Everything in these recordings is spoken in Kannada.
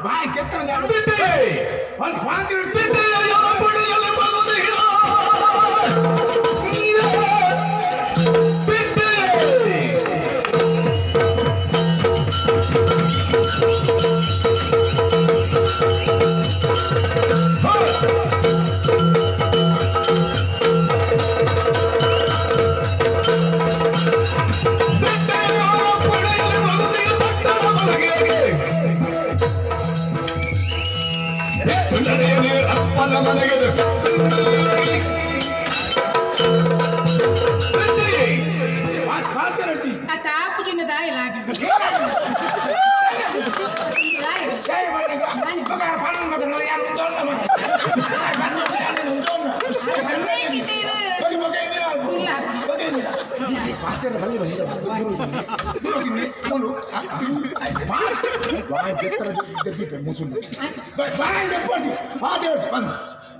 ಬಾಯ್ ಕೆತ್ತಂಗ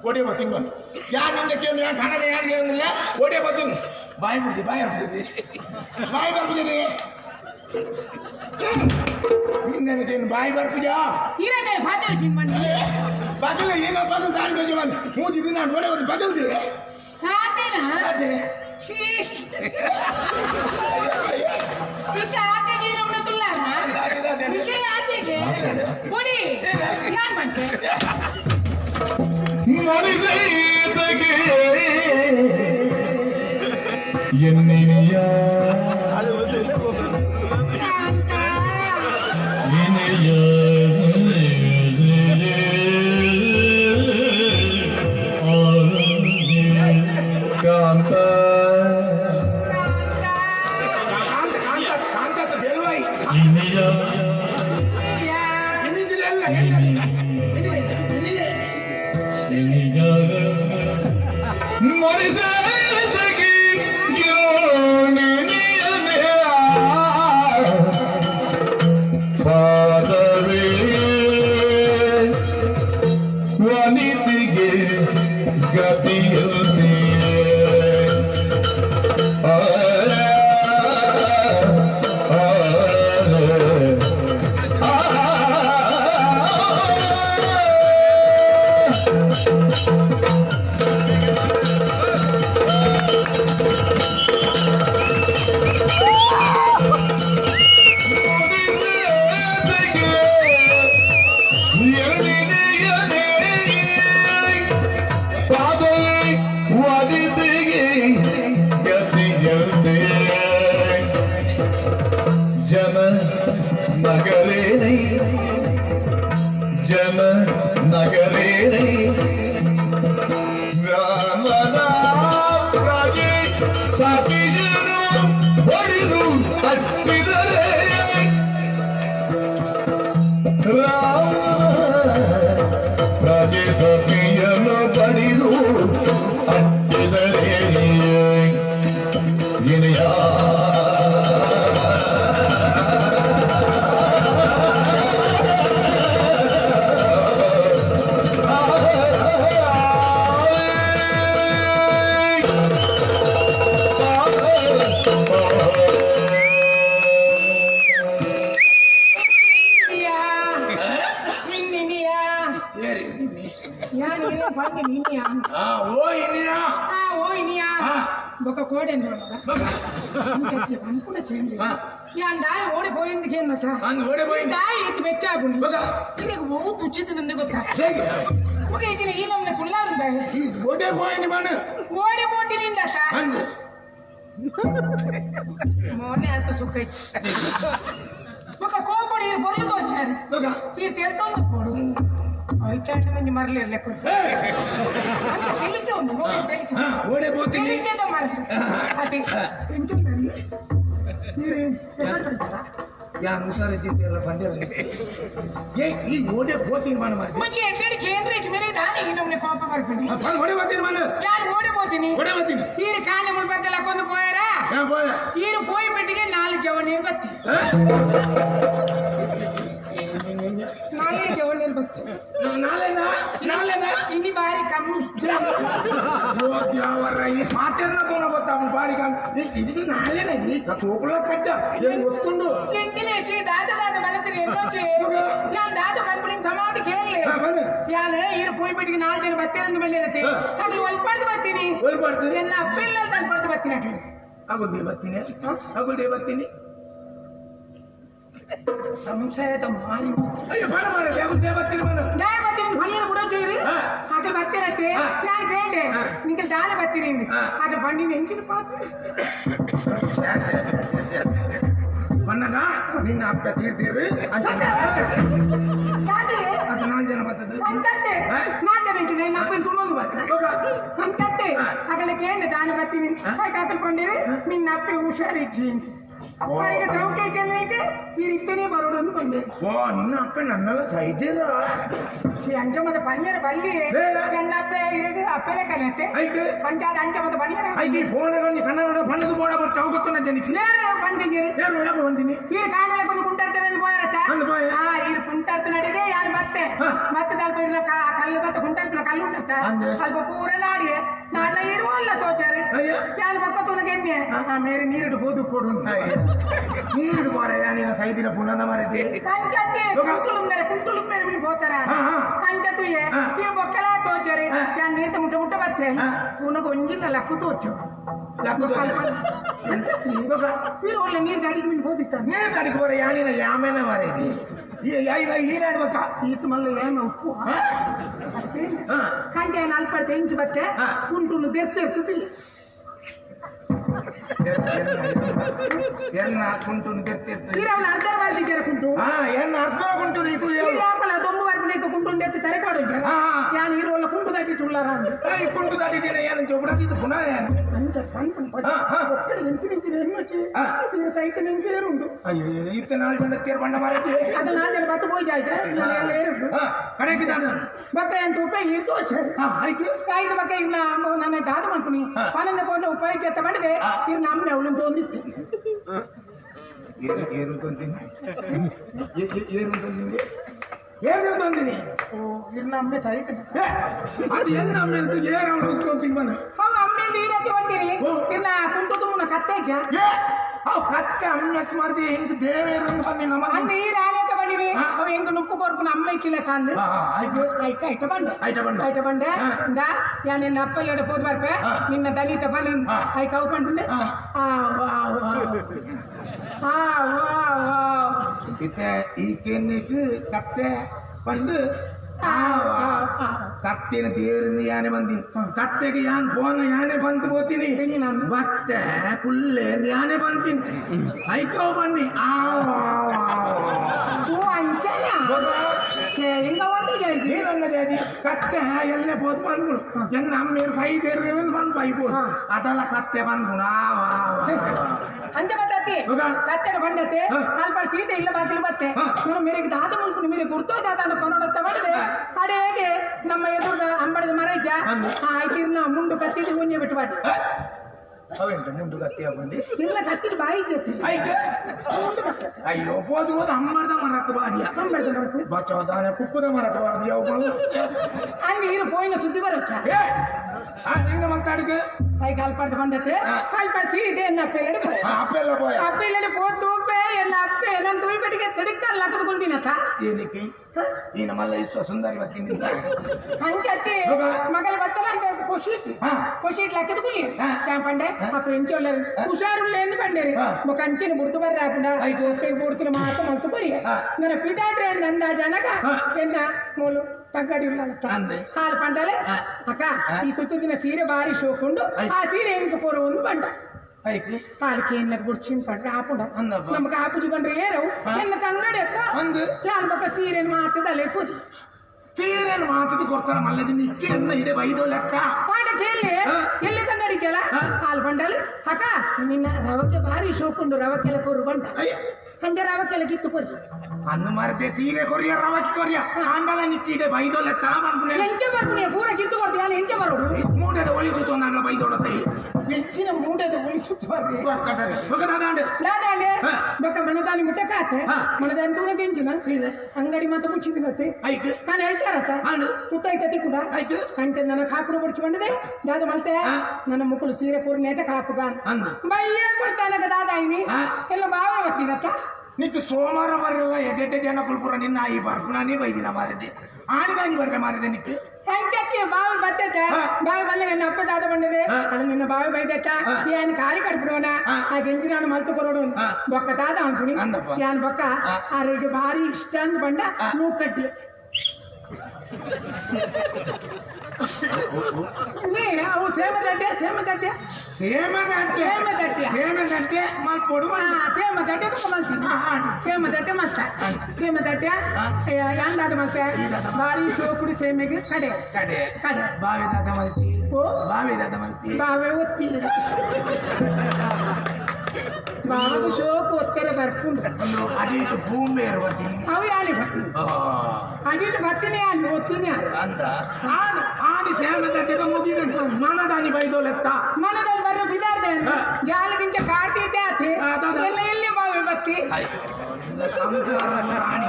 ಓಡಿ ಬರ್ತೀನಿ ಯಾರು ಕೇಳಿ ಯಾರು ಕಾಣಲ್ಲ ಯಾರು ಕೇಳಿಲ್ಲ ಓಡಿ ಬರ್ತೀನಿ ಬಾಯ್ ಬಿಡ್ತಿ ಬಾಯ್ ಹಾಕ್ತಿದ್ದಿ ಬಾಯ್ ಬರ್ಬಿದ್ದೀನಿ ನಿನ್ನೇನು ಬಾಯಿ ಬರ್ತಿದ್ಯಾ ಬದಲ ಏನೋ ಬದಲು ದಾರಿ ಬಗ್ಗೆ ಬಂದು ಮೂಜಿದ್ದು ನಾನು ಓಡಿ ಹೋಗಿ ಬದಲ್ದಿರಿ ఓడిపోయింది మెచ్చాకు తుచ్చిది గొత్తా ఈ నమ్మ పుల్లారుందా ఓడిపోతుందట మోనే అంత సుఖ ఒక కోపడి బొర్లుగా వచ్చారు ఈ చేరుతో పోడు అయితే మంచి మరలేరు లెక్క తెలికే ఉంది తెలికేదో మరి అది ಯಾರು ಹುಷಾರಿದ್ದಿಲ್ಲ ಬಂದಿರಲಿ ಈ ಓಡೆ ಹೋತೀನಿ ಮಾಡ ಮತ್ತೆ ಎಡ್ಡಿ ಕೇಂದ್ರೀಚ್ ಮೇರೆ ದಾನಿ ನಮ್ಮನೆ ಕೋಪ ಬರ್ತೀನಿ ಓಡೆ ಹೋಗ್ತೀನಿ ಮಾಡ ಯಾರು ಓಡೆ ಹೋಗ್ತೀನಿ ಸೀರೆ ಕಾಣೆ ಮುಲ್ ಬರ್ದಲ್ಲ ಕೊಂದು పోయారా ఈరు పోయి పెట్టిಗೆ 4 ಜವನೀರು ಬತ್ತಿ 4 ಜವನೀರು ಬತ್ತಿ ನಾಳೆನಾ ಇಲ್ಲಿ ಬಾರಿ ಕಮ್ಮಿ ಓ ದೇವರ ಈ ಪಾತೆರ್ನ ತೋನ ಗೊತ್ತಾ ಬಾರಿ ಕಮ್ಮಿ ಇದು ನಾಳೆನಾ ಈ ತೋಕಲ ಕಜ್ಜ ಏನು ಒತ್ಕೊಂಡು ಎಂತಿನೇಶಿ ದಾದ ಮನದಲ್ಲಿ ಎಲ್ಲೋ ನಾನು ದಾದ ಯಾನು ಇರು ಪೋಯ್ ಬಿಟ್ಟಿಗೆ 4 ಜನ ಬತ್ತೇನೆ ಬಂದಿರತ್ತೆ ಆಗ್ಲಿ ಒಲ್ಪಾಡ್ದು ಬರ್ತೀನಿ ಎನ್ನ ಅಪ್ಪಿಲ್ಲ ತಲ್ಪಡ್ದು ಬರ್ತೀನಿ ಆಗ್ಲಿ ಆಗುಲ್ದೇ ಬರ್ತೀನಿ ಸಂಶಯದ ಮಾರಿ ಅಯ್ಯೋ ಬಣ ಮಾರಲಿ ಆಗುಲ್ದೇ ಬರ್ತೀನಿ ಬಣ ഞാൻ ಬರ್ತೀನಿ പണിಯನ್ನು ಬಿಡೋಚೋರಿ ಆಗ್ಲಿ ಬರ್ತಿರತ್ತೆ ഞാൻ കേണ്ടേ നിങ്ങൾ താനെ ಬರ್ತೀನಿ ಆಗ್ಲಿ ಬಂಡಿ ನೆಂಚಿನ ಪಾತ್ರ ಬಣ್ಣಗ ನಿನ್ನ ಅಪ್ಪ ತೀರ್ತೀರ್ರಿ ಅದು 4 ಜನ ಬರ್ತದೆ ಅಂಚತ್ತೆ 4 ಜನ ಇಟ್ಟಿದ್ರೆ ನನ್ನ ಅಪ್ಪನ ತುಣ್ಣೊಂದು ಬರ್ತದೆ ಅಂಚತ್ತೆ ಆಗಲೇ ಕೇಂದ್ರ ತಾನೆ ಬರ್ತೀನಿ ಹಾಕಲ್ಕೊಂಡಿರಿ ನಿನ್ನ ಅಪ್ಪೆ ಹುಷಾರಿಜ್ಜಿ ಅವರಿಗೆ ಸೌಖ್ಯ ಚಂದ್ರಕ್ಕೆ ತೀರಿತ್ತನೇ ಬರೋಡು ಬಂದೆ ಓ ನಿನ್ನ ಅಪ್ಪ ನನ್ನೆಲ್ಲ ಸೈಜರ ಅಂಚಮದ ಪನ್ಯರ ಬಲ್ಲಿ ನನ್ನ ಅಪ್ಪ ಇರಗೆ ಅಪ್ಪಲೆ ಕಲಿಯತ್ತೆ ಪಂಚಾದ ಅಂಚಮದ ಪನ್ಯರ ಐತಿ ಫೋನ್ ಕನ್ನಡ ಪಣ್ಣದು ಬೋಡ ಬರ್ಚ ಹೋಗುತ್ತಾನೆ ಜನಿಸಿ ಏನು ಬಂದಿದ್ದೀರಿ ಯಾರು ಬಂದಿನಿ ಈರು ಕಾಣಲೆ ಕೊಂಡು ಕುಂಟಾಡ್ತಾರೆ ಅಂತ ಹೋಯರತ್ತ ಈರು ಕುಂಟಾಡ್ತ ನಡಿಗೆ ಯಾರು ಮತ್ತೆ ತಲ್ಪ ಇರಲ ಕಲ್ಲು ಬತ್ತ ಕುಂಟಾಡ್ತಿನ ಕಲ್ಲು ಉಂಟತ್ತ ಅಲ್ಪ ಪೂರ ನಾಡಿ ನಾಡ್ಲ ಇರುವಲ್ಲ ತೋಚಾರಿ ಯಾರು ಪಕ್ಕ ತುನಗೆನ್ನೆ ಮೇರೆ ನೀರಿಡು ಗೋದು ಕೊಡು ನೀರಿಡು ಬಾರ ಯಾನಿನ ಸೈದಿನ ಪುನಃ ಮರದೆ ಪಂಚಾಯತಿ ಕುಂಟುಲು ಮೇರೆ ನೀವು ಹೋತಾರ ಪಂಚಾಯತಿ ಈ ಬೊಕ್ಕಲ ತೋಚಾರಿ ಯಾನ್ ನೀರ್ತ ಮುಟ್ಟ ಬತ್ತೆ ಪುನಃ ಒಂಜಿನ ಲಕ್ಕು ತೋಚು మీరు వాళ్ళ నీరు దాడికి మీరు పోతిస్తారు నీరు దాడికి పోరే యానిన యామైన మారేది ఈనాడుక ఈత మళ్ళీ ఏమ ఉప్పు అంటే ఆయన అల్పడితే ఇంచి బತ್ತೆ కుంటును తెరుతుంది ಎನ್ನ ಕುಂಟುನು ತೆರ್ತಿರ್ತು ಅವನ ಅರ್ಧ ಬಾಳ್ತಿ ಕೆರಕುಂಟು ಎನ್ನ ಅರ್ಧ ಕುಂಟು ನೀತು ಯಾಪಲ ದೊಂಬು ವರೆಗೂ ನೀಕು ಕುಂಟು ಎತ್ತಿ ತಲೆಕಾಡು ಯಾನು ಇರು ಒಳ್ಳೆ ಕುಂಟು ದಾಟಿಟ್ಟುಳ್ಳಾರ ಈ ಕುಂಟು ದಾಟಿದ್ದೇನೆ ಏನು ಚೊಬ್ಬಡದಿದ್ದು ಪುನಃ ಅಂಚ ಒಕ್ಕಡೆ ನಿಂತು ನಿಂತಿನ ಹೆಣ್ಣು ಈಗ ಸಹಿತ ನಿಂತೇರುಂಟು ಅಯ್ಯೋ ಇತ್ತ 4 ಜನ ತೇರ್ ಬಂಡ ಮಾರೈತಿ ಅದು 4 ಜನ ಬತ್ತು ಹೋಗಿ ಆಯ್ತು ಮನೆಯಲ್ಲ ಏರುಂಟು ಕಡೆಗೆ ದಾಡ ಬಕ್ಕ ಎಂತ ಉಪಾಯ ಇರ್ತು ಆಯ್ತು ಆಯ್ತು ಬಕ್ಕ ಇನ್ನ ನನ್ನ ದಾದ ಮಾಡ್ತೀನಿ ಪನ್ನೊಂದು ಪೌಂಡ್ ಉಪಾಯ ಚೆತ್ತ ಮಾಡಿದೆ ಇರ್ ನಮ್ಮನೆ ಅವಳನ್ನು ತೊಂದಿತ್ತು ಏನು ತೊಂದಿನಿ ಏನು ತೊಂದಿನಿ ಓ ಇನ್ನ ಅಮ್ಮೆ ತಾಯ್ತು ಅದು ಎನ್ನ ಅಮ್ಮೆ ಅಂತ ಏರು ಅವಳು ತೊಂದಿನಿ ಬಂದು ಅವ ಅಮ್ಮೆಯಿಂದ ಈ ರೀತಿ ಬಂದಿರಿ ಇನ್ನ ಕುಂಟು ತುಮ್ಮನ ಕತ್ತೆ ಇಜ್ಜ ಕತ್ತೆ ಅಮ್ಮಕ್ಕೆ ಮಾಡಿದೆ ಹೆಂಗ್ ದೇವೇರು ಅಂತ ಬಂದಿ ನಮ್ಮ ಅಂದ ಈ ರಾಣೆತ ಬಂದಿರಿ ಅವ ಹೆಂಗ ನುಪ್ಪು ಕೊರ್ಪುನ ಅಮ್ಮ ಇಕ್ಕಿಲ್ಲ ಕಾಂದು ಐಟ ಬಂಡೆ ಇಂದ ಯಾ ನಿನ್ನ ಅಪ್ಪ ಎಡೆ ಹೋದ್ ಬರ್ಪೆ ನಿನ್ನ ದಲಿತ ಬಂದು ಐ ಕವು ಪಂಡೆ ಇತ್ತೆ ಈ ಕೆನ್ನಿಗೆ ಕತ್ತೆ ಪಂಡು ಕತ್ತೆನ ದೇವರಿಂದ ಯಾನೆ ಬಂದಿನಿ ಕತ್ತೆಗೆ ಯಾನ್ ಫೋನ್ ಯಾನೆ ಬಂದು ಹೋಗ್ತೀನಿ ಮತ್ತೆ ಕುಲ್ಲೆ ಯಾನೆ ಬಂತೀನಿ ಐಕೋ ಬನ್ನಿ ಕತ್ತೆ ಎಲ್ಲೇ ಹೋದ್ ಬಂದ್ಬಿಡು ಎನ್ನ ಅಮ್ಮ ಸೈದೇರಿ ಬಂದು ಬೈಬೋದು ಅದೆಲ್ಲ ಕತ್ತೆ ಬಂದ್ಬಿಡು ಅಂತೆ ಬತ್ತತಿ ಕತ್ತೆನ ಬಂಡತೆ ಅಲ್ಪ ಸೀತೆ ಇಲ್ಲ ಬಾಗಿಲು ಬತ್ತೆ ಮೇರೆಗೆ ದಾದ ಮುಲ್ಕು ಮೇರೆ ಗುರ್ತೋ ದಾದ ಕೊನೋಡತ್ತ ಮಾಡಿದೆ ಅಡೇಗೆ ನಮ್ಮ ಎದುರು ಅಂಬಡದ ಮರೈಜ ಆಯ್ತಿರ್ನ ಮುಂಡು ಕತ್ತಿಟ್ಟು ಹುಂಜೆ ಬಿಟ್ಟು ಬಾಟಿ ಅವೆಂತ ಮುಂಡು ಕತ್ತಿ ಬಂದಿ ಇಲ್ಲ ಕತ್ತಿಟ್ಟು ಬಾಯಿ ಜೊತೆ ಅಯ್ಯೋ ಹೋದು ಹೋದು ಅಮ್ಮಡ್ದ ಮರಕ್ಕೆ ಬಾಡಿಯ ಬಚ್ಚೋದಾನೆ ಕುಕ್ಕುದ ಮರಕ್ಕೆ ಬಾರ್ದು ಯಾವ ಅಲ್ಲಿ ಇರು ಪೋಯಿನ ಸುದ್ದಿ ಬರೋಚ್ಚ ನೀನು ಮಾತಾಡಿಗೆ ಐ ಕಾಲ್ಪಡ್ದು ಬಂದತೆ ಕಾಲ್ಪಡಿಸಿ ಇದೆ ಎನ್ನ ಅಪ್ಪೆಲ್ಲ ತೂಪೆ ಎಲ್ಲ ಅಪ್ಪೆ ನನ್ನ ತೂಯ್ಪಟ್ಟಿಗೆ ತಡಿಕಲ್ಲ ಲಕ್ಕದ್ಕೊಳ್ತೀನತ್ತ ಏನಕ್ಕೆ ಈ ನಮ್ಮಲ್ಲ ಇಷ್ಟ ಸುಂದರಿ ಬಕ್ಕಿಂದ ಅಂಚತ್ತಿ ಮಗಲ್ ಬತ್ತಲ್ಲ ಅಂತ ಖುಷಿ ಲಕ್ಕದ್ಕೊಳ್ಳಿ ಪಂಡೆ ಆ ಫ್ರೆಂಚ್ ಒಳ್ಳೆ ಹುಷಾರುಳ್ಳೆ ಎಂದು ಪಂಡೇರಿ ಕಂಚಿನ ಬುಡ್ತು ಬರ್ರ ಆಪುಂಡ ಬುಡ್ತಿನ ಮಾತ ಮಲ್ತು ಕೊರಿ ನನ್ನ ಪಿತಾಡ್ರಿ ಅಂದ ಅಂದಾಜ ಅನಗ ಎನ್ನ ಮೂಲು ತಗ್ಗಡಿ ಹಾಲು ಪಂಡಲೆ ಅಕ್ಕ ಈ ತುತ್ತು ದಿನ ಸೀರೆ ಬಾರಿ ಶೋಕೊಂಡು ಆ ಸೀರೆ ಏನಕ್ಕೆ ಪೋರ ಒಂದು ಬಂಡ ಹಾಲಿಕೆ ಎನ್ನಕ್ಕೆ ಬುಡ್ಚಿನ ಪಂಡ್ರೆ ಆಪುಂಡ ನಮ್ಗೆ ಆಪುಜಿ ಬಂದ್ರೆ ಏರವು ಎನ್ನ ತಂಗಡಿ ಅತ್ತ ಯಾನ್ ಬಕ್ಕ ಸೀರೆ ಮಾತದಲ್ಲೇ ಕೂದಿ ಸೀರೆಯನ್ನು ಮಾತದು ಕೊಡ್ತಾರ ಮಲ್ಲದಿ ನಿಕ್ಕಿಯನ್ನ ಹಿಡೆ ಬೈದೋ ಲೆಕ್ಕ ಪಾಡ ಕೇಳಿ ಎಲ್ಲಿ ತಂಗಡಿಕೆಲ್ಲ ಹಾಲು ಬಂಡಲ್ ಅಕ್ಕ ನಿನ್ನ ರವಕ್ಕೆ ಬಾರಿ ಶೋಕೊಂಡು ರವಕ್ಕೆಲ್ಲ ಕೊರು ಬಂಡ ಅಂಜ ರವಕ್ಕೆಲ್ಲ ಕಿತ್ತು ಕೊರಿ ಅನ್ನು ಮರದೆ ಸೀರೆ ಕೊರಿಯ ರವಕ್ಕೆ ಕೊರಿಯ ಆಂಡಲ ನಿಕ್ಕಿಡೆ ಬೈದೋ ಲೆಕ್ಕ ಬಂದ್ಬಿಡೆ ಎಂಚೆ ಬರ್ತೀನಿ ಪೂರ ಕಿತ್ತು ಕೊಡ್ತೀಯ ಎಂಚೆ ಬರೋಡು ಮೂಟದ ಒಳಿಸುತ್ತು ನನ್ನ ಬೈದೋಡತ್ತೆ ಹೆಚ್ಚಿನ ಮೂಡದ ಉಳಿಸುತ್ತ ಬರ್ರಿ ದಾದಾಂಡೆ ದಾದಾಂಡೆ ಬೊಕ್ಕ ಮನದಾನಿ ಮುಟ್ಟ ಕಾತೆ ಮನದಾನಿ ತೂನ ಗೆಂಜಿನ ಅಂಗಡಿ ಮಾತ ಮುಚ್ಚಿದಿನತ್ತೆ ನಾನು ಹೇಳ್ತಾರತ್ತ ತುತ್ತೈತತಿ ಕೂಡ ಅಂಚ ನನ್ನ ಕಾಪುಡು ಬಡ್ಚು ಬಂದಿದೆ ದಾದ ಮಲ್ತೆ ನನ್ನ ಮುಕ್ಕಳು ಸೀರೆ ಪೂರ್ಣೇಟ ಕಾಪುಗ ಬಯ್ಯ ಕೊಡ್ತಾನಗ ದಾದಾಯಿನಿ ಎಲ್ಲ ಬಾವ ಒತ್ತಿನತ್ತ నీకు సోమవారం వరల్లా ఎడ్డెడ్డ జన కుల్పుర నిన్న ఈ బర్ఫునాని వైదిన మారిది ఆడిదాని బర్రె మారిది నీకు ಅಂಚತ್ತಿ ಬಾವಿ ಬತ್ತೈತ ಬಾವಿ ಬಂದಾಗ ನನ್ನ ಅಪ್ಪ ದಾದ ಬಂದಿದೆ ಅದು ನಿನ್ನ ಬಾವಿ ಬೈದೈತ ಏನ್ ಕಾಲಿ ಕಟ್ಬಿಡೋಣ ಆ ಗೆಂಜಿ ನಾನು ಮಲ್ತು ಕೊರೋಡು ಬೊಕ್ಕ ದಾದ ಅನ್ಕೊನಿ ಏನ್ ಬೊಕ್ಕ ಆರಿಗೆ ಭಾರಿ ಇಷ್ಟ ಅಂದ್ ಬಂಡ ನೂ ಕಟ್ಟಿ ಅವು ಸೇಮದಡ್ಡೆ ಸೇಮದಡ್ಡೆ ಸೇಮದಡ್ಡೆ ಸೇಮದಡ್ಡೆ ಮಲ್ಕೊಡು ಸೇಮದಡ್ಡೆ ಬೊಕ್ಕ ಮಲ್ತೀನಿ ಸೇಮದಡ್ಡೆ ಮಲ್ತ ಸೇಮದಡ್ಡೆ ಯಾಂದಾದ ಮಲ್ತೆ ಭಾರಿ ಶೋಕುಡು ಸೇಮೆಗೆ ಕಡೆ ಕಡೆ ಕಡೆ ಬಾವಿ ದಾದ ಮಲ್ತಿ ಓ ಬಾವಿ ದಾದ ಮಲ್ತಿ ಬಾವೆ ಒತ್ತೀರ ಬಾವು ಶೋಕು ಒತ್tere ಬರ್ಪುಂಡು ಅಡಿಟ್ಟು ಭೂಮಿ ಇರುವತ್ತೀನಿ ಅವು ಯಾಲಿ ಬರ್ತೀನಿ ಅಡಿಟ್ಟು ಬರ್ತೀನಿ ಅಲ್ಲಿ ಒತ್ತೀನಿ ಅಂದ ಆಡಿ ಸೇಮದಡ್ಡೆಗೆ ಮುಗಿದನು ಮನದಾನಿ ಬೈದೋಲೆತ್ತ ಮನದಲ್ಲಿ ಬರ್ರ ಬಿದಾರ್ದೆ ಜಾಲಗಿಂಚ ಕಾಡ್ತಿದ್ದೆ ಆತಿ ಎಲ್ಲ ಎಲ್ಲಿ ಬಾವಿ ಬತ್ತಿ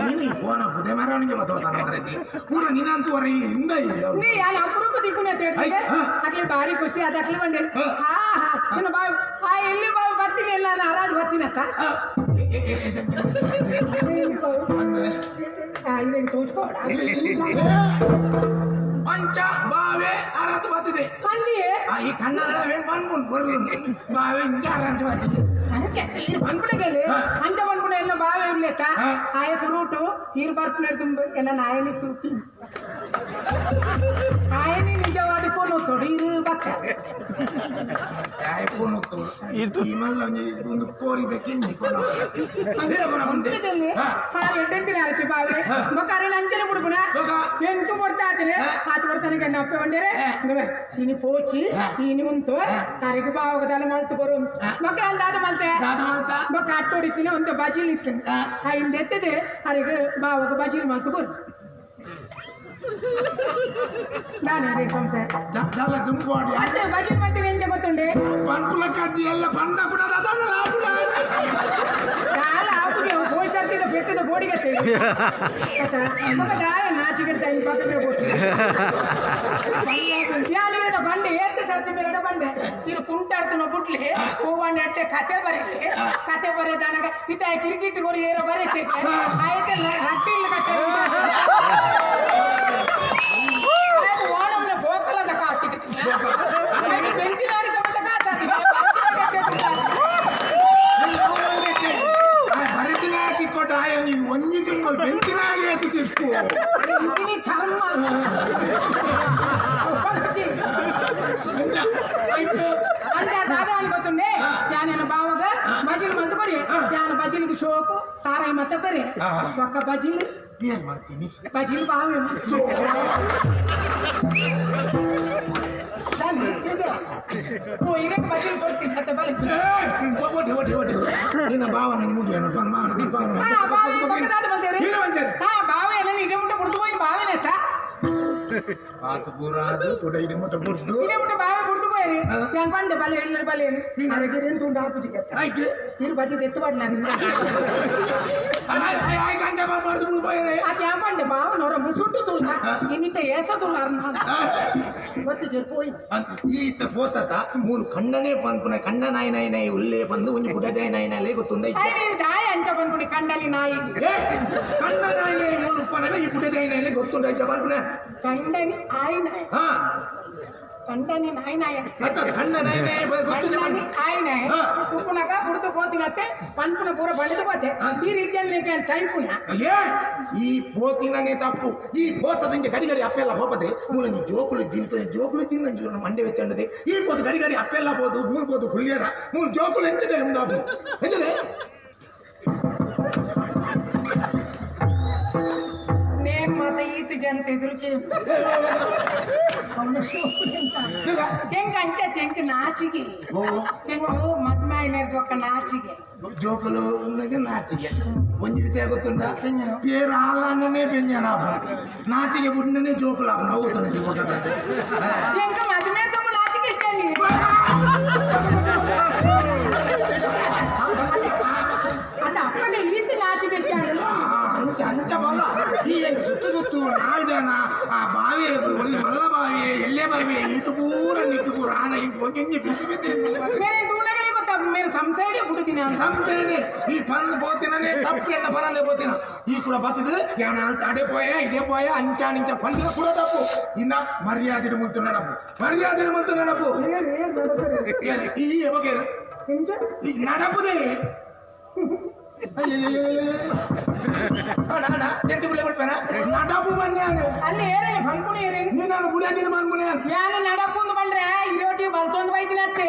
ನೀನು ಫೋನ ಬುದೆ ಮೆರವಣಿಗೆ ಬತ್ತೋತಾನ ಮರದಿ ಪೂರ ನಿನ್ನಂತೂ ವರ ಹಿಂದ ನೀ ಯಾಲ ಅಪರೂಪ ದಿಕ್ಕುನೆ ತೇಟ್ಲಿಗೆ ಅಟ್ಲಿ ಭಾರಿ ಖುಷಿ ಅದ ಅಟ್ಲಿ ಬಂದೆ ಹಾ ಹಾ ನನ್ನ ಬಾವಿ ಆ ಎಲ್ಲಿ ಬಾವಿ ಬರ್ತೀನಿ ಎಲ್ಲ ನಾನು ಆರಾಧ್ ಬರ್ತೀನತ್ತ ಇಲ್ಲಿ ತೋಚ್ಕೋಡ ಪಂಚ ಬಾವೆ ಆರಾಧ್ ಬರ್ತಿದೆ ಅಂದಿ ಈ ಕನ್ನಡ ಬಂದ್ಕೊಂಡು ಬರ್ಲಿ ಬಾವೆ ಹಿಂಗೆ ಆರಾಧ್ ಬರ್ತಿದೆ ಬಂದ್ಬಿಡಿಗಲ್ಲಿ ಅಂಚ ಬಂದ್ಬಿಡ ಎಲ್ಲ ಬಾವೆ ಇರ್ಲೇತ ಆಯ್ತು ರೂಟು ಹೀರ್ ಬರ್ಪು ತುಂಬ ಎಲ್ಲ ನಾಯನಿ ತುರ್ತೀನಿ ನಾಯನಿ ನಿಜವಾದ ಕೋನು ತೊಡೀರು ಬಕ್ಕ ಒಂದು ಕೋರಿದ ಕಿಂಡಿ ಎಡ್ಡೆಂತಿನ ಆಯ್ತು ಬಾವೆ ಬೊಕ್ಕಾರೆ ನಂಚನೆ ಬಿಡ್ಬುನ ಎಂಟು ಕೊಡ್ತಾ ಆತನೆ ಆತು ಬರ್ತಾನೆ ಗಣ್ಣ ಅಪ್ಪ ಬಂಡೇರೆ ಇನಿ ಪೋಚಿ ಇನಿ ಮುಂತು ಅರೆಗೆ ಬಾವಗದಾಲ ಮಲ್ತು ಕೊರು ಬೊಕ್ಕ ಅಂದಾದ ಮಲ್ತೆ ಬೊಕ್ಕ ಅಟ್ಟೋಡಿತೀನಿ ಒಂದು ಬಜೀಲ್ ಇತ್ತು ಆ ಹಿಂದೆ ಎತ್ತದೆ ಅರೆಗೆ ಬಾವಗ ಬಜೀಲ್ ಮಲ್ತು ಕೊರು ನಾನು ಅದೇ ಸಂಸಾರ ಅದೇ ಬಜೀಲ್ ಮಾಡ್ತೀನಿ ಎಂಜ ಗೊತ್ತುಂಡೆ ಪಂಪುಲ ಕಜ್ಜಿ ಎಲ್ಲ ಪಂಡ ಕೂಡ ಕಾಲ ಆಪುಗೆ ಹೋಯ್ ತರ್ತಿದ್ದ ಪೆಟ್ಟದ ಬೋಡಿಗತ್ತೆ ಮಗ ದಾಯ ನಾಚಿಗಿಡ್ತಾ ಇನ್ ಪಕ್ಕಕ್ಕೆ ಹೋಗ್ತೀನಿ ಯಾನಿಗಿಡ ಬಂಡೆ ಏತ್ ಸರ್ತಿ ಬೇಡ ಬಂಡೆ ಇರು ಕುಂಟಾಡ್ತನೋ ಬುಟ್ಲಿ ಹೂವಣ್ಣ ಅಟ್ಟೆ ಕತೆ ಬರೀಲಿ ಕತೆ ಬರೆದಾನಾಗ ಇತ್ತ ಕ್ರಿಕೆಟ್ ಗೋರಿ ಏರೋ ಬರೀತಿ ಆಯ್ತು ರಟ್ಟಿ ಇಲ್ಲ ಕತೆ ಓಣಂನ ಗೋಕಲದ ಕಾಸ್ತಿಗೆ ಬೆಂತಿನಾಗಿ ಸಮೇತ ಕಾಸ್ತಿ ಭರತಿನಾಗಿ ಕೊಟ್ಟ ಒಂಜಿ ತಿಂಗಳು ಬೆಂಕಿನಾಗಿ ಎತ್ತಿತ್ತು అంటే దాదాని ಗೊತ್ತುಂಡೆ ಯಾನೇನ ಬಾವಾಗ ಬಜಿಲ್ ಮಂದು ಕೊಡಿ ಯಾನ ಬಜಿಲ್ಗೆ ಶೋಕು ತಾರಾಯಿ ಮತ್ತೆ ಬರಿ ಒಕ್ಕ ಬಜಿಲ್ ಏನ್ ಮಾಡ್ತೀನಿ ಬಜಿಲ್ ಬಾವೆ ಇದಕ್ಕೆ ಬಜಿಲ್ ಕೊಡ್ತೀನಿ ಮತ್ತೆ ಬಲಿ ನಿನ್ನ ಭಾವನೆ ಮುಗಿಯನು ಬಾವ ಎಲ್ಲ ಇಡೇ ಮುಟ್ಟ ಬಿಡ್ತು ಹೋಗಿ ಬಾವೇನೇತ ಆತು ಪೂರ ಅದು ಕೂಡ ಇಡೀ ಮುಟ್ಟ ಬಿಡ್ತು ಇಡೇ ಮುಟ್ಟ ಬಾವೆ ಬಿಡ್ತು ಹೋಯ್ರಿ ನಾನು ಬಂದೆ ಬಲೆ ಇಲ್ಲ ಬಲೆ ಅದಕ್ಕೆ ಏನು ಉಂಟು ಹಾಪು ಆಯ್ತು ಇರು ಬಜಿ ಎತ್ತು ಬಾಡ್ಲ ಅದು ಯಾವ ಬಂಡೆ ಬಾವ ನೋಡ ಮುಸುಂಟು ತುಳ್ಕ ಇನ್ನಿತ್ತ ಏಸ ತುಳ್ಳಾರ ಮತ್ತೆ ಜರ್ಪೋಯ್ ಈತ ಪೋತತ ಮೂಲು ಕಣ್ಣನೇ ಪನ್ಪುನ ಕಂಡ ನಾಯಿ ನಾಯಿ ನಾಯಿ ಉಲ್ಲೇ ಬಂದು ಒಂದು ಗುಡದೆ ನಾಯಿ ನಾಯಿ ಗೊತ್ತುಂಡ ದಾಯ ಅಂಚ ಬಂದ್ಬಿಡಿ ಕಂಡಲಿ ನಾಯಿ ಕಂಡ ನಾಯಿ ಮೂಲು ಪನಗ ಈ ಗುಡದೆ ನಾಯಿ ಗೊತ್ತುಂಡ ಅಂಚ ಪನ್ಪುನ ಕಂಡನಿ ಆಯ್ ನಾಯಿ ಹಾ ಕಂಡನಿ ನಾಯಿ ನಾಯಿ ಕಂಡ ನಾಯಿ ನಾಯಿ ಕಂಡನಿ ಆಯ್ ನಾಯಿ ಉಪ್ಪುನಗ ಹುಡ್ದು ಹೋತಿನತ್ತೆ ಪನ್ಪುನ ಪೂರ ಬಂಡಿದು ಹೋತೆ ಈ ರೀತಿಯಲ್ಲಿ ಟೈಪುನ ಏ ಈ ಪೋತಿನೇ ತಪ್ಪು ಈ ಪೋತದಿಂಗೆ ಗಡಿ ಗಡಿ ಅಪ್ಪೆಲ್ಲ ಹೋಗದೆ ಮೂಲ ನೀ ಜೋಕುಲು ಜಿನ್ನ ಮಂಡೆ ವೆಚ್ಚಂಡದೆ ಈ ಪೋತು ಗಡಿ ಗಡಿ ಅಪ್ಪೆಲ್ಲ ಬೋದು ಮೂಲ ಬೋದು ಹುಲ್ಲಿಯಡ ಮೂಲ ಜೋಕುಲು ಎಂತಿದೆ ಎಂದಾಬು ಎಂತಿದೆ ನೇಮ್ ಮಾತ ಈತ ಜನತೆ ಎದುರುಕೆ ಹೆಂಗ ಅಂಚತ್ತೆ ಹೆಂಗ ನಾಚಿಗೆ ಹೆಂಗ ಮದ್ಮಾಯಿನ ಒಕ್ಕ ನಾಚಿಗೆ ಜೋಕುಲು ನಾಚಿಗೆ ಒಂದು ವಿಷಯ ಗೊತ್ತುಂಟ ಪೇರು ಹಾಲನ್ನೇ ಬೆಂಜನಾಭ ನಾಚಿಗೆ ಗುಡ್ಡನೇ ಜೋಕುಲಾಭ ನಾವು ಹೆಂಗ ಮದ್ಮೆ ತಮ್ಮ ನಾಚಿಗೆ ಇಷ್ಟ அந்த அப்பனை இழுத்து நாச்சு வச்சாங்களோ ಅಂಚ ಬಲ್ಲ ಈ ಸುತ್ತು ನಾಲ್ಕು ಜನ ಆ ಬಾವಿ ಮಲ್ಲ ಬಾವಿ ಎಲ್ಲೆ ಬಾವಿ ಇದು ಪೂರ ನಿಟ್ಟು ಪೂರ ಆನ ಹಿಂಗೆ ಹೋಗಿ ಬಿಸಿ ಬಿಸಿ ಬೇರೆ ತೂಣಗಳೇ ಗೊತ್ತಾ మీరు సంసైడే పుట్టుతిని సంసైడే ఈ పనులు పోతిననే తప్పు ఎన్న పనులే పోతిన ఈ కూడా బతుకు యాన అడే పోయా ఇడే పోయా అంచా నించ పనులు కూడా తప్పు ఇన్న మర్యాదను ముంతున్నాడప్పు ఈ ఎవకేరు ఈ నడపుదే ನಡಪು ಬಂದ್ಯಾನು ಅಲ್ಲಿ ಏರೇನು ಬಂದ್ಕೊಂಡು ಏರೇನು ನೀನು ಬುಡಿಯಾದಿನ ಬಂದ್ಬಿಡ್ಯಾನು ಯಾನು ನಡಪುಂದು ಬಂದ್ರೆ ಇರೋಟಿ ಬಲ್ತೊಂದು ಬೈತಿನತ್ತೆ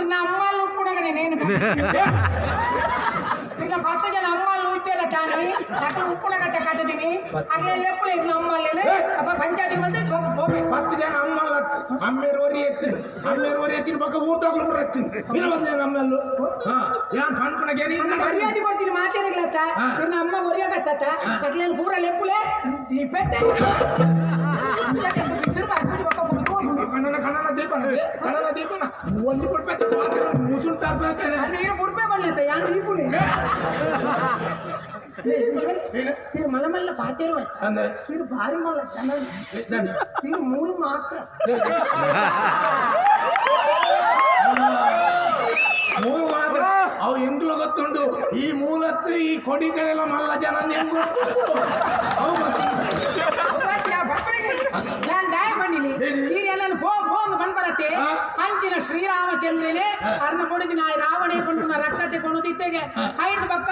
ಇನ್ನ ಅಮ್ಮಲ್ಲಿ ಉಪ್ಪುಡಗನೆ నేను ఇక 10 జన అమ్మాళ్ళు ఊచేలా కానీ అక్కడ ఉప్పుడగట్ట కట్టదిని అక్కడ ఎప్పుడు ఇక అమ్మాళ్ళే అబ్బ పంచాయతీ మంది 10 జన అమ్మాళ్ళు అమ్మేరు వరి ఎత్తిన పక్క ఊర్తోకులు కూడా ఎత్తింది 20 జన అమ్మాళ్ళు ಯಾನ್ ಕಣ್ಕುಣ ಗೆರಿ ಮರ್ಯಾದೆ ಕೊಡ್ತೀನಿ ಮಾತಾಡಗ್ಲತ್ತ ಇನ್ನ ಅಮ್ಮ ಒರಿಯಾಗತ್ತ ಅಗ್ಲ ಪೂರ ಲೆಪ್ಪುಲೆ ದೀಪತ್ತೆ ಅಂಚಕ್ಕೆ ಬಿಸಿರು ಬಾಕ್ಬಿಟ್ಟು ಪಕ್ಕ ಕಣ್ಣನ ದೀಪನ ಒಂದು ಕೊಡ್ಬೇಕು ಮಾತ್ರ ಮುಸುಳು ತಾಸ್ಲಾಗ್ತಾನೆ ನೀರು ಮುಡ್ಪೆ ಬಲ್ಲತ್ತೆ ಯಾನ್ ದೀಪುನೆ ಇದು ಮಲ್ಲ ಪಾತಿರು ಅಂದ್ರೆ ಇದು ಭಾರಿ ಮಲ್ಲ ಚೆನ್ನಾಗಿ ಇದು ಮೂರು ಮಾತ್ರ ಮೂರು ಮಾತ್ರ ಅವು ಎಂಗ್ಲು ಗೊತ್ತುಂಡು ಈ ಮೂಲತ್ತು ಈ ಕೊಡಿಗಳೆಲ್ಲ ಮಲ್ಲ ಜನ ಹೆಂಗ್ ಅವು ನಾನು ದಾಯ ಬಂದಿನಿ ಈಗ ನಾನು ಫೋನ್ ಬಂದ್ಬರತ್ತೆ ಅಂಚಿನ ಶ್ರೀರಾಮಚಂದ್ರನೇ ಅರ್ನ ಕೊಡಿದಿನ ರಾವಣೆ ಕೊಂಡುನ ರಕ್ತ ಕೊಡುತ್ತಿದ್ದೆಗೆ ಐದು ಪಕ್ಕ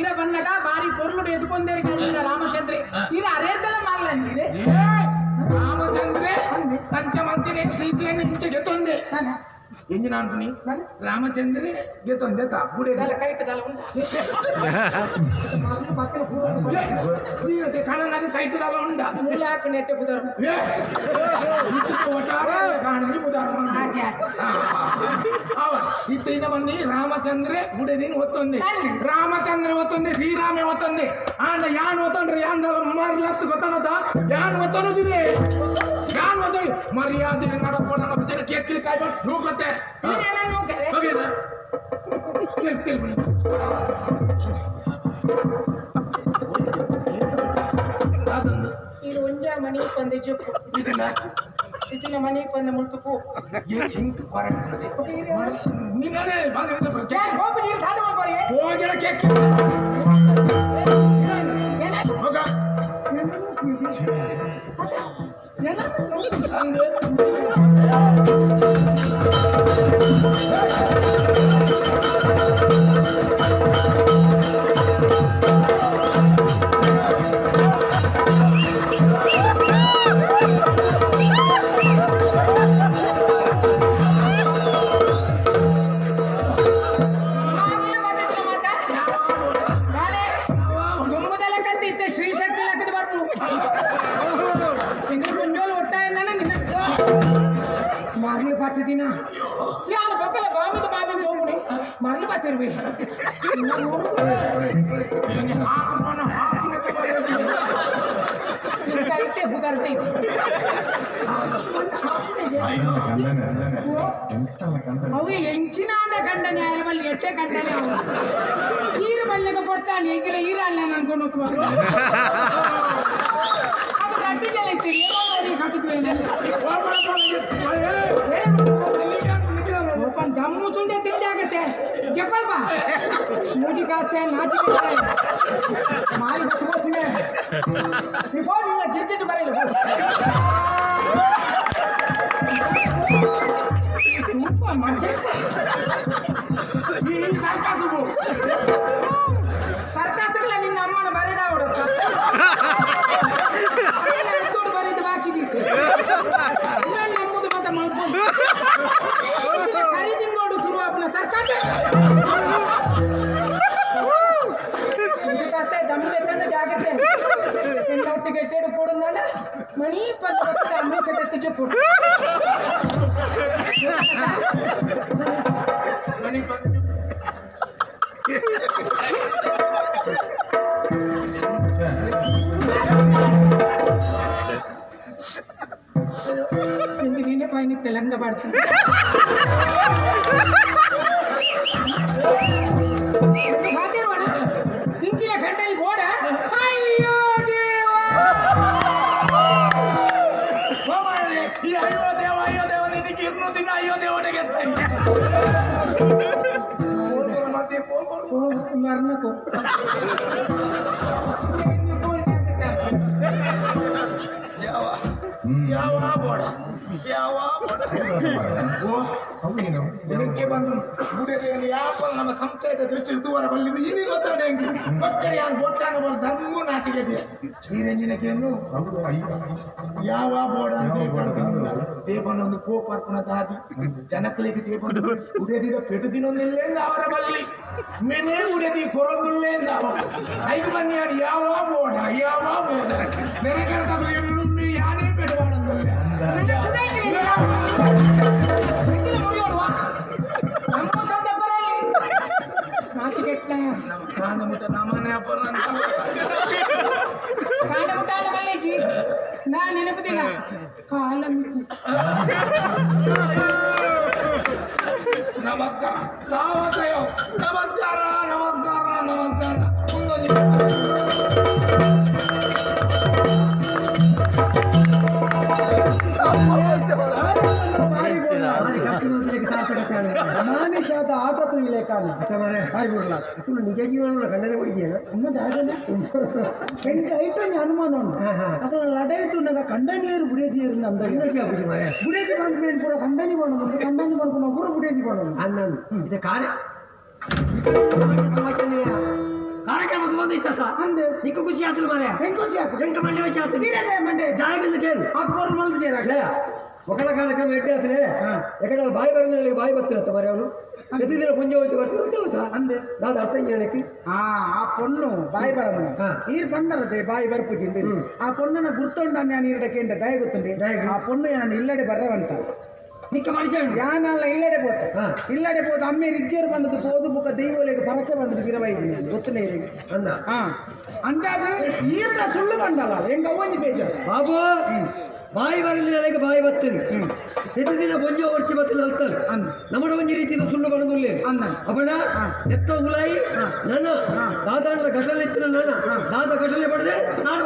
ಇರ ಬನ್ನಗ ಬಾರಿ ಪೊರ್ಲುಡು ಎದ್ಕೊಂಡೇರಿ ರಾಮಚಂದ್ರೆ ಇರ ಅರೇದಲ್ಲ ಮಾಡಲ ನೀರೆ ರಾಮಚಂದ್ರೆ ಪಂಚಮಂತಿನೇ ಸೀತೆಯನ್ನು ಹಿಂಚೆ ಗೆತ್ತೊಂದೆ ಎಂಜಿನ ಅನ್ಪುನಿ ರಾಮಚಂದ್ರೆ ಗೆತ್ತೊಂದೆ ಬುಡೆ ಕೈಟದಲ್ಲ ಉಂಟ ಕಣ್ಣನಾಗ ಕೈಟದಲ್ಲ ಉಂಡ ಮೂಲ ಹಾಕಿ ನೆಟ್ಟೆ ಬುಧರು ಕಾಣಿ ಬುಧಾರ ಇತ್ತಿನ ಬನ್ನಿ ರಾಮಚಂದ್ರೆ ಬುಡೆದಿನ ಒತ್ತೊಂದೆ ರಾಮಚಂದ್ರ ಒತ್ತೊಂದೆ ಶ್ರೀರಾಮೆ ಒತ್ತೊಂದೆ ಆಂಡ ಯಾನ್ ಒತ್ತೊಂಡ್ರೆ ಯಾನ್ ಮಾರ್ಲತ್ತು ಗೊತ್ತನದ ಯಾನ್ ಒತ್ತೊನ್ನೋದಿದೆ ಯಾನ್ ಒತ್ತ ಮರ್ಯಾದೆ ನಡಪೋಣ ಜನ ಕೇಳಿ ಕಾಯ್ಕೊಂಡು ಹೋಗುತ್ತೆ ಇದು ಒಂಜ ಮನಿ ಪಂದೆ ಜಪ್ಪು ಇಚಿನ ಮನಿ ಪಂದೆ ಮುಳ್ತುಪು ನೀನೇ ಹೋಗಿ ನೀರು ಸಾಧ ಮಾಡ್ಕೊಳ್ಳಿ ಭೋಜನ ಕೇಕ್ ಹೋಗ ದಿನ ಯಾನ ಪಕ್ಕಲ ಬಾಮಿದ ಹೋಗ್ಬಿಡಿ ಮರಳು ಬಾತಿರ್ವಿ ಕೈತೆ ಬುದರ್ತೆ ಅವು ಎಂಚಿನ ಆಂಡ ಕಂಡನೆ ಅಲ್ಲಿ ಎಟ್ಟೆ ಕಂಡನೆ ಅವು ಈರು ಬಣ್ಣಗ ಕೊಡ್ತಾನೆ ಈಗಿನ ಈರಲ್ಲ ಅನ್ಕೊಂಡು ಅದು ಗಟ್ಟಿ ಜನ ಇರ್ತೀರಿ ఓపెన్ దమ్ము చుండే తిండి జాగ్రత్త చెప్పాలి బా మూజి కాస్తే నాచి మారి బతుకోతుండే ఇప్పుడు నిన్న క్రికెట్ బరేలు ಸರ್ಕಾಸಗಳ ನಿನ್ನ ಅಮ್ಮನ ಬರೆದಾವಡು ಬರೆದು ಬಾಕಿ ಬಿತ್ತು ನಮ್ಮದು ಮತ್ತೆ ಮಾಡ್ಕೊಂಡು ಖರೀದಿಂಗೋಡು ಶುರು ಆಪನ ಸರ್ಕಾರ ಇದಕ್ಕಾಸ್ತೆ ದಮ್ಮಿಗೆ ತಂದು ಜಾಗ್ರತೆ ಎಲ್ಲ ಒಟ್ಟಿಗೆ ಸೇಡು ಕೊಡುಂದಾಡ ಮಣಿ ಪದ ಅಮ್ಮೆ ಸೆಟ್ಟು ಚುಪ್ಪು ಮಣಿ ನೀನೇ ಪೈನಿ ತೆಲಂಗ ಬಾಡ್ತೀನಿ ಮಾತೇರ್ವಾಡ ಇಂಚಿನ ಖಂಡಲ್ಲಿ ಬೋಡ ಅಯ್ಯೋ ದೇವಾ ಈ ಅಯ್ಯೋ ದೇವ ನಿನಗೆ ಇರ್ನು ದಿನ ಅಯ್ಯೋ ದೇವನಿಗೆ ಮರ್ನಕೋ ಯಾವ ಬೋಡ ಇದಕ್ಕೆ ಬಂದು ಗುಡಿಯಲ್ಲಿ ಯಾಪ ನಮ್ಮ ಸಂಶಯದ ದೃಷ್ಟಿ ದೂರ ಬಲ್ಲಿದ್ದು ಇಲ್ಲಿ ಗೊತ್ತಾಗ ಮಕ್ಕಳು ಯಾರು ಬೋಟಾನ ಬೋರ್ಡ್ ಧರ್ಮೂ ನಾಚಿಗೆ ಈ ರಂಜಿನಕೆಯನ್ನು ಯಾವ ಬೋಡ ದೇವನೊಂದು ಕೋಪರ್ಪಣ ದಾದಿ ಜನಕಲಿಗೆ ದೇವನು ಉಡೆದಿಡ ಪೆಟುದಿನೊಂದಿಲ್ಲ ಅವರ ಬಲ್ಲಿ ಮೆನೆ ಉಡೆದಿ ಕೊರೊಂದುಲ್ಲೇಂದ ಐದು ಬನ್ನಿ ಆಡಿ ಯಾವ ಬೋಡ ನೆರೆಗಡದ ಎಳ್ಳುಂಬಿ ಯಾನೇ ಪೆಡುವಾಡಂದಿಲ್ಲ ಕಾಂಡಮುಟ ನಮ್ಮನೆ ಅಪ್ಪರ ಕಾಂಡಮುಟ್ಟಾಡ ಮಲ್ಲೇಜಿ ನಾ ನೆನಪುದಿಲ್ಲ ಕಾಲ ನಮಸ್ಕಾರ ಸಾವಸಯ ನಮಸ್ಕಾರ ಮುಂದೊಂದು ಮಾನುಷಾದ ಆಟ ತುಯಿಲೆ ಕಾಲ ఇప్పుడు నిజ జీవనంలో కండనే పడిపోయాను ఉన్నది ఆగనే ఎంత అయితే అనుమానం ఉంది అక్కడ లడైతుండగా కండ నీరు బుడేది ఏరుంది అందరూ బుడేది పండుగ కూడా కండని పండుగ కండని పండుకున్న ఊరు బుడేది పండుగ అన్నాను ఇది ಕಾರ್ಯಕ್ರಮಕ್ಕೆ ಬಂದಿತ್ತ ಅಂದೆ ನಿಕ್ಕ ಖುಷಿ ಆಗ್ತದೆ ಮನೆ ಖುಷಿ ಆಗ್ತದೆ ಎಂಕ ಮಂಡೆ వచ్చి ಆಗ್ತದೆ ಮಂಡೆ ಜಾಗದಿಂದ ಕೇಳು ಹಾಕೋರು ಮಲ್ದಿದ್ದೀರ ఒకళ్ళ కార్ಯಕ್ರಮ ಎಡ್ಡೆ ಆಗ್ತದೆ ಎಕಡೆ ಬಾಯಿ ಬರೋದ್ರಲ್ಲಿ ಬಾಯಿ ಬರ್ತಿರತ್ತ ಮರೆ ಅವನು ಪ್ರತಿದಿನ ಪುಂಜ ಹೋಯ್ತು ಬರ್ತಿರತ್ತ ಅಂದೆ ದಾದ ಅರ್ಥ ಜನಕ್ಕೆ ఆ పొన్ను బాయి బరదు ఈ పండరదే బాయి బర్పుచింది ఆ పొన్నున గుర్తుండ నేను ఇరడకేంట దయ గుర్తుండి ఆ పొన్ను నేను ఇల్లడి బర్రవంత ನಿಕ್ಕ ಮನುಷ್ಯ ಯಾನಲ್ಲ ಇಲ್ಲಡೆ పోతే అమ్మే రిజ్జేరు ಬಂದದ್ದು పోదు ಬುಕ್ಕ ದೈವಲೇಗೆ ಬರಕೆ ಬಂದದ್ದು ಗಿರವೈದು ಗೊತ್ತನೇ ಇರಿಗೆ ಅಂದ అంటే అది ఈరడ సుళ్ళు పండాల ఎంగ అవ్వంది పేజారు ಬಾಬು ಬಾಯಿ ಬರಲಿ ನನಗೆ ಬಾಯಿ ಬರ್ತೇನೆ ಪ್ರತಿದಿನ ಪುಂಜ ಹೊರ್ತಿ ಬರ್ತೇನೆ ಅಲ್ತಾರೆ ನಮ್ಮ ಒಂಜಿ ರೀತಿಯಿಂದ ಸುಳ್ಳು ಬರೋದಿಲ್ಲ ಅವನ ಎತ್ತ ಉಲಾಯಿ ನನ್ನ ದಾದಾನದ ಘಟನೆ ಎತ್ತಿನ ನನ್ನ ದಾದ ಘಟನೆ ಪಡೆದೆ ನಾನು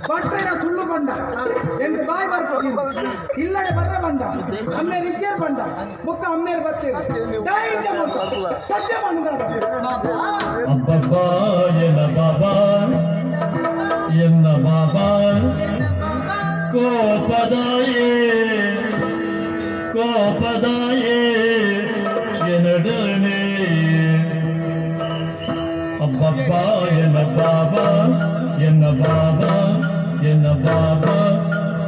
ಬಟ್ಟೆನ ಸುಳ್ಳು ಬಂಡ ಎಂದು ಬಾಯಿ ಬರ್ತೀನಿ ಇಲ್ಲಡೆ ಬರ್ರ ಬಂಡ ಅಮ್ಮೆ ರಿಜ್ಜೇರ್ ಬಂಡ ಬುಕ್ಕ ಅಮ್ಮೇರ್ ಬರ್ತೀರಿ ಸದ್ಯ ಬಂದ ಅಬ್ಬಬ್ಬಾ ಎನ್ನ ಬಾಬಾ ಕೋಪದಾಯೇ ಎನಡನೆ ಅಬ್ಬಬ್ಬಾ ಎನ್ನ ಬಾಬಾ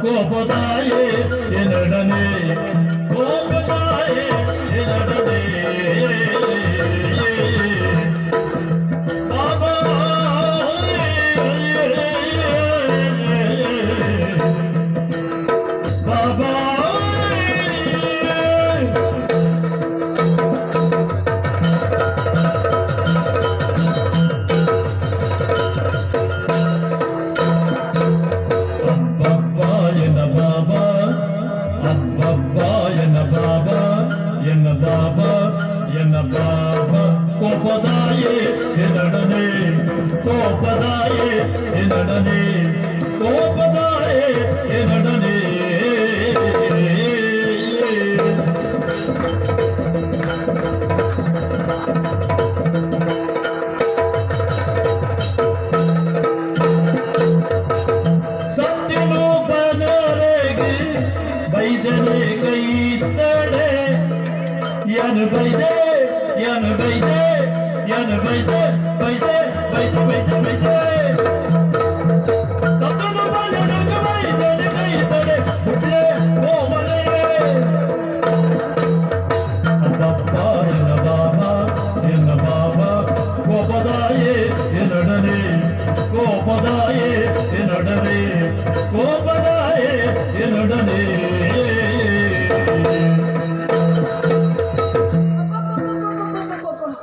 ಕೋಪದಾಯೇ ಎನಡನೆ ಕೋಪದಾಯೇ ಎನಡನೆ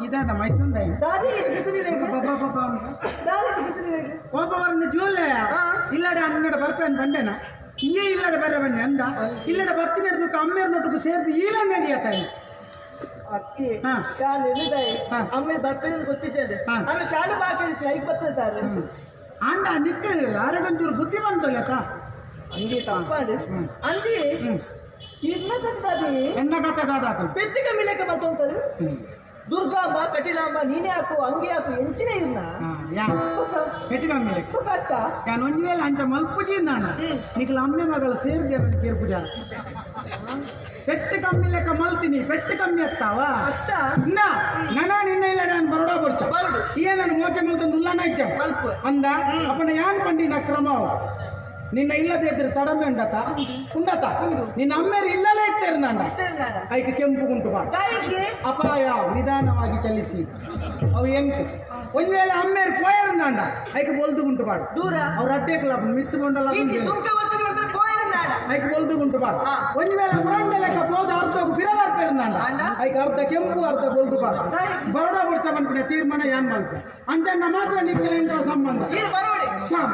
ಇದಾದ ಮೈಸೂರು ದಾದಿ ಇದು ಬಿಸಿಲಿದೆ ಈಗ. ದಾದಿ ಇದು ಬಿಸಿಲಿದೆ ಈಗ. ಒಬ್ಬ ಬರಂದ ಜೂಲೆ ಇಲ್ಲಡೆ ಅನ್ನಡ ಬರ್ಪೇನ್ ಬಂಡೆನ ಇಲ್ಲೇ ಇಲ್ಲಡೆ ಬರ ಬನ್ನಿ ಅಂದ ಇಲ್ಲಡೆ ಬತ್ತಿ ನಡೆದು ಅಮ್ಮೇರ್ ನೋಟಕ್ಕೆ ಸೇರಿದು ಈಲ ನಡೆಯತ್ತಾಯಿ ಅಕ್ಕಿ ಹಾ. ಶಾಲೆ ಎಲ್ಲಿದೆ ಹಾ. ಅಮ್ಮ ಬರ್ತೀನಿ ಗೊತ್ತಿದ್ದೇನೆ ಹಾ. ಆಮೇಲೆ ಶಾಲೆ ಬಾಕಿ ಇರುತ್ತೆ ಐಕ್ ಬರ್ತಿರ್ತಾರೆ ಅಂಡ ನಿಕ್ಕ ಆರಗಂಜೂರು ಬುದ್ಧಿ ಬಂತಲ್ಲಕ್ಕ ಹಂಗೆ ತಪ್ಪಾಡು ಅಂದಿ ಇನ್ನ ಕತ್ತಾದಿ ಎನ್ನ ಕತೆ ದಾದಾಕ ಪೆಟ್ಟಿಗೆ ಮಿಲಕ್ಕೆ ಬಂತಂತಾರೆ ದುರ್ಗಾಂಬ ಕಟೀಲಾಂಬ ನೀನೇ ಹಾಕು ಹಂಗೆ ಹಾಕು ಎಂಚಿನೇ ಇನ್ನ ಯಾ పెట్టుకమ్మే ಕತ್ತ కానీ ಒಂದು ವೇಳೆ ಅಂಚ ಮಲ್ಪುಜಿಂದಾಣ నీకు అమ్మే మగలు సేర్దేన కేర్ పూజ పెట్టు కమ్మి లెక్క మల్తిని పెట్టు కమ్మి ఎత్తావా ಅತ್ತ ಇನ್ನ ನನ ನಿನ್ನ ಇಲ್ಲ ನಾನು ಬರೋಡ ಬರ್ಚ ಬರೋಡು. ಏ ನಾನು ಮೋಕೆ ಮಲ್ತ ನುಲ್ಲನ ಇಚ್ಚ ಮಲ್ಪು. ಅಂದ ಅಪ್ಪನ ಯಾನ್ ಪಂಡಿ ನಕ್ರಮವು ನಿನ್ನ ಇಲ್ಲದೆ ಇದ್ರೆ ತಡಮೆ ಉಂಡತ ಉಂಡತ ನಿನ್ನ ಅಮ್ಮೇರು ಇಲ್ಲಲೇ ಇತ್ತೇರ್ನಾಂಡ ತೆಲ್ನಾಡ ಐಕೆ ಕೆಂಪು ಗುಂಟು ಬಾ ಗಾಯಕ್ಕೆ ಅಪಾಯ ನಿಧಾನವಾಗಿ ಚಲಿಸಿ ಅವು ಎಂಟು ಒಂದು ವೇಳೆ ಅಮ್ಮೇರು ಪೋಯರ್ನಾಂಡ ಐಕೆ ಬೊಲ್ದು ಗುಂಟು ಬಾಡು ದೂರ ಅವ್ರ ಅಡ್ಡೇಕಲ ಮಿತ್ತುಕೊಂಡಲ್ಲ ಈಚೆ ಸುಂಕ ವಸೂಲಿ ಮಾಡಿದ್ರೆ ಪೋಯರನಾಡ ಐಕೆ ಬೊಲ್ದು ಗುಂಟು ಬಾಡು ಹಾ. ಒಂದು ವೇಳೆ ಮುರಂಡ ಲೆಕ್ಕ ಬೋದು ಅರ್ಧకు ಪಿರವಾರ್ಪೇರ್ನಾಂಡ ಅಂಡ? ಐಕೆ ಅರ್ಧ ಕೆಂಪು ಅರ್ಧ ಬೊಲ್ದು ಬಾಡು ಬರೋಡ ಬರ್ಚ ಬಂದ್ಬಿಡ ತೀರ್ಮಾನ ಯಾನ್ ಮಾಡ್ತ ಅಂಜಣ್ಣ ಮಾತ್ರ ನಿಕ್ಕಲಿಂದ ಸಂಬಂಧ ನೀನು ಬರೋಡಿ ಸಾಮ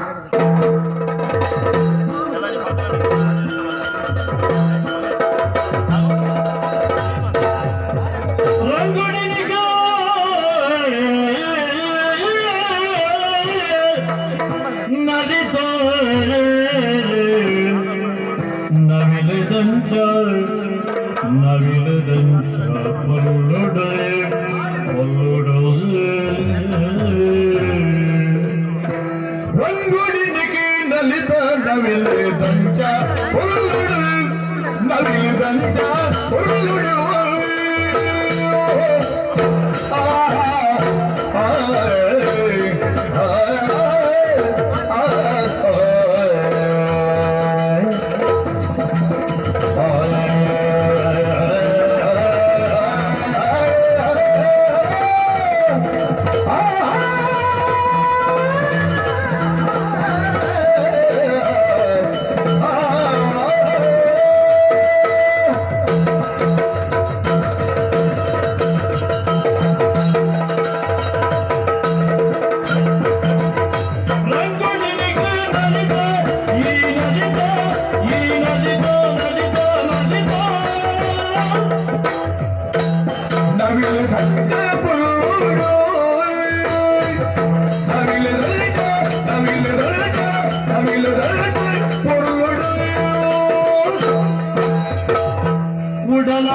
ಉಡಲ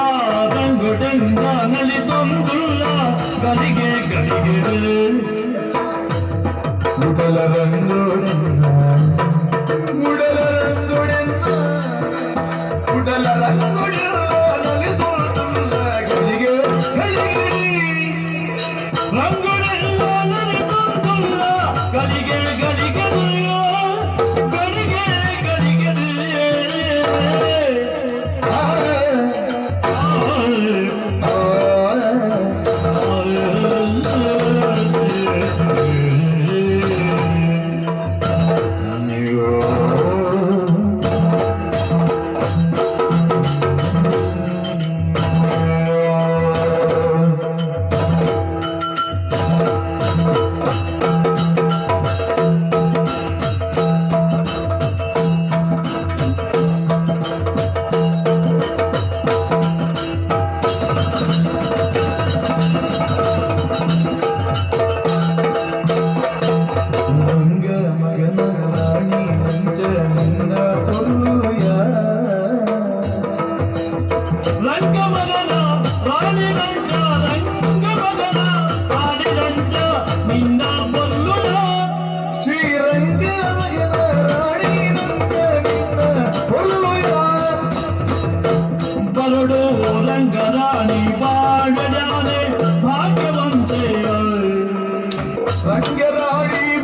ರಂಗುಡೆಂದ ನಲಿದೊಂದುಲ್ಲ ಗಲಿಗೆ ಗಲಿಗೆ ಉಡಲ ರಂಗುಡೆಂದ ಉಡಲ ರಂಗುಡೆಂದ ಉಡಲ ರಂಗುಡೆಂದ ನಲಿದೊಂದುಲ್ಲ ಗಲಿಗೆ ಗಲಿಗೆ ರಂಗುಡೆಂದ ನಲಿದೊಂದುಲ್ಲ ಗಲಿಗೆ ಗಲಿಗೆ ಗಲಿಗೆ ಗಲಿಗೆ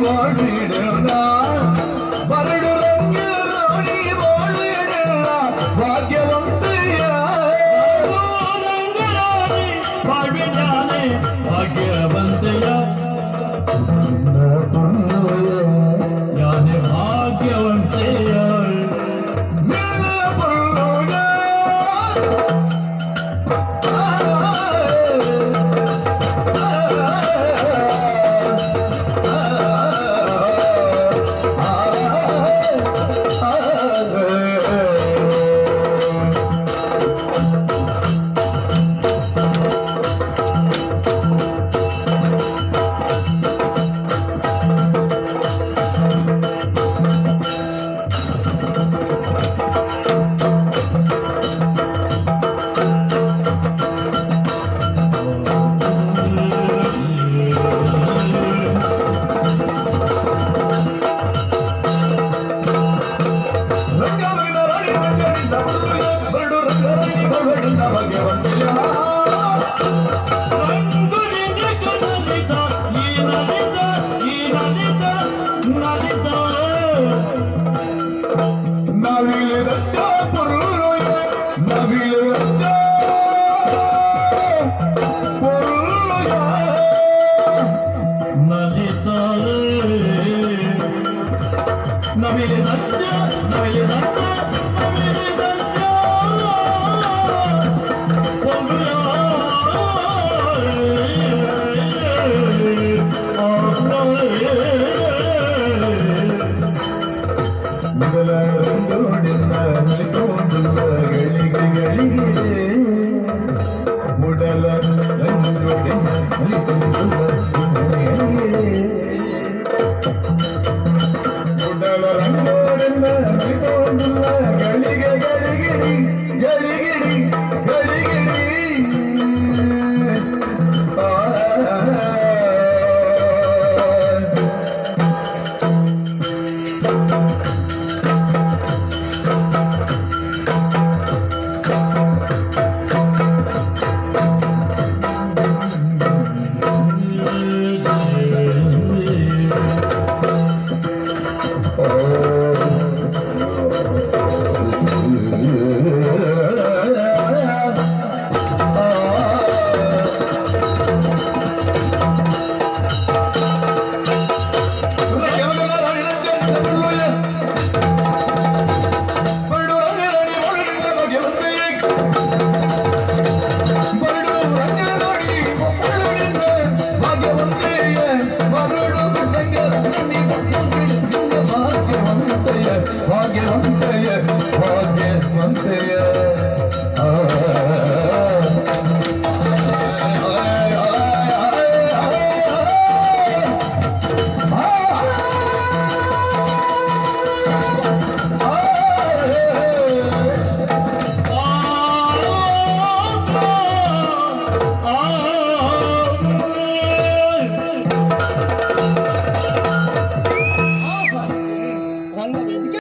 வாழிடல வருடு ರಂಗರಾಣಿ வாழிடல ಭಾಗ್ಯವಂತೆಯ ರಂಗರಾಣಿ வாழ்வினாலே ಭಾಗ್ಯವಂತೆಯ ഞാനെ ഭാഗ്യವಂತೆಯ ಭಾಗ್ಯವಂತೆಯ ಮರಳು